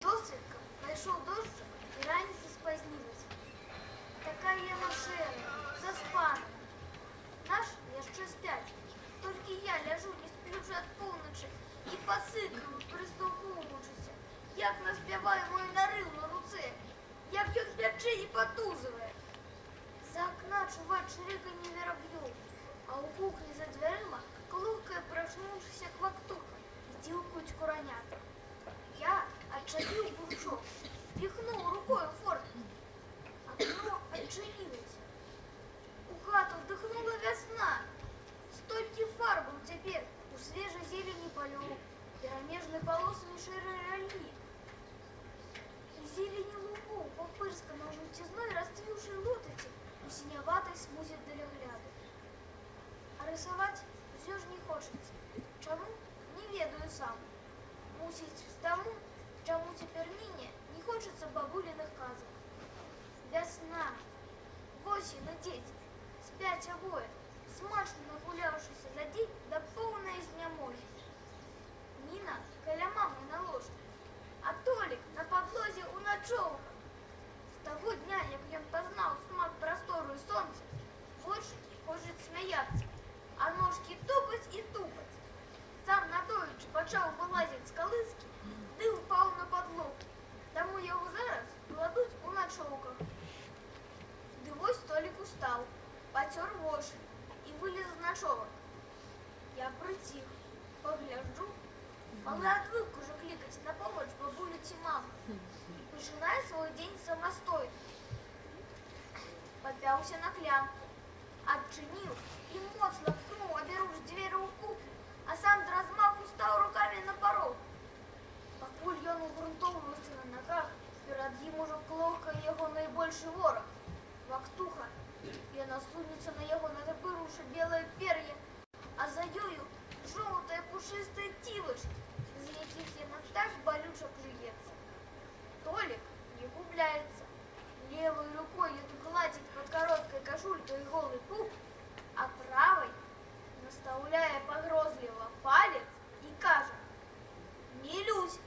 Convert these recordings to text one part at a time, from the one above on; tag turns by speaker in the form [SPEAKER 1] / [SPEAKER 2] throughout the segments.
[SPEAKER 1] Досвідка знайшов дощик і раніше спазнилась. Така яна шэра, заспана. Наш яшчэ спяць. Толькі я ляжу, не сплючы ад поўначы і пасыкаю, прыслухоўваючыся, як наспявае мой нарыў на руцэ, як ён пячэ і патузывае. За акна чуваць чырыканне вераб'ёў, а ў кухні за дзвярыма клухкае прачнуўшыся квактуха і дзіўкаюць куранята. Я отчепил бурчок, пихнул рукой в фортку. Окно отчинилось. У хату вдохнула весна. Столькі фарбаў цяпер у свежай зелені палёў, перамежнай палосамі шэрай раллі. У зелені лугоў папырскана жаўцізной расцвіўшай лотаці у сіняватай смузе далягляду. А рысаваць усё ж не хочацца. Чаму? Не ведаю сам. Мусіць, з таму, чаму цяпер міне не хочацца бабуліных казак. Вясна, восень і дзеці, спяць абое, смачна нагуляўшыся за дзень да поўнай знямогі. Ніна каля мамы на ложку, а Толік на падлозе ў начоўках. З таго дня, як ён пазнаў смак прастору і сонца, вочы хочуць смяяцца, а ножкі тупаць і тупаць. Сам надоючы пачаў вылазіць з калыскі, ды ўпаў на падлогу. Таму яго зараз кладуць у начоўках. Ды вось Толік устаў, пацёр вочы і вылез з начовак. Я прыціх, пагляджу. Малы адвык ужо клікаць на помач бабулю ці маму. Пачынае свой дзень самастойна. Падпяўся на клямку, адчыніў і моцна пхнуў аберуч дзверы ў кухню, а сам з размаху стаў рукамі на парог. Пакуль ён угрунтоўваўся на нагах, перад ім ужо клохкае яго найбольшы вораг – квактуха. Яна сунецца на яго, натапыруўшы белае пер'е, а за ёю жоўтыя пушыстыя цівачкі, з якіх яна так балюча плюецца. Толік не губляецца. Левой рукой ён гладзіць пад кароткай кашулькай голы пуп, а правай настаўляе пагрозліва палец і кажа: «Не люсь,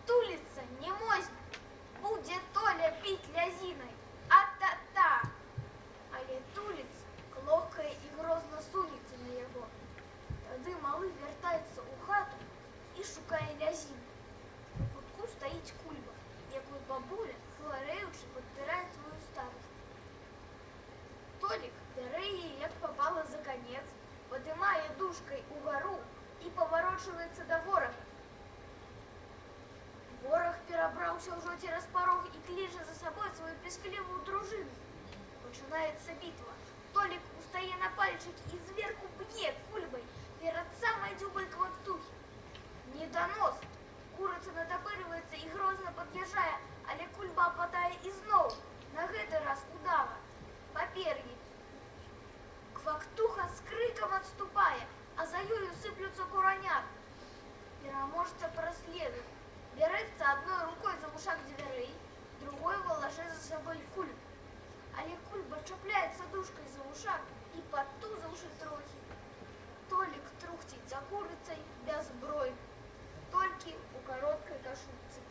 [SPEAKER 1] туліцца не можна, будзе Толя піць лязінай, а-та-та!» Але туліцца, клохкае і грозна сунецца на яго. Тады малы вяртаецца ў хату і шукае лязіну. У кутку стаіць кульба, якую бабуля, хварэючы, падпірае сваю старасць. Толік бярэ яе, як папала, за канец, падымае дужкай угару і паварочваецца да ворага. Вораг перабраўся ўжо цераз парог і кліча за сабой сваю пісклівую дружыну. Пачынаецца бітва. Толік устае на пальчыкі і зверху б'е кульбай перад самай дзюбай квактухі. Недонос. Курыца натапырваецца і грозна пад'язджае, але кульба ападае ізноў, на гэты раз удава, па пер'і. Квактуха з крыкам адступае, а за ёю сыплюцца куранят. Пераможца праследуе. Бярэцца адной рукой за вушак дзвярэй, другой валажэ за сабой кульбу. Але кульба чапляецца дужкай за вушак і падтузаўшы трохі. Толік трухціць за курыцай без зброі, толькі ў кароткай кашульцы.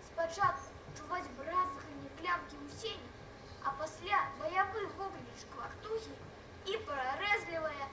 [SPEAKER 1] Спачатку чуваць бразганне клямкі ў сені, а пасля баявы вокліч квактухі і прарэзлівая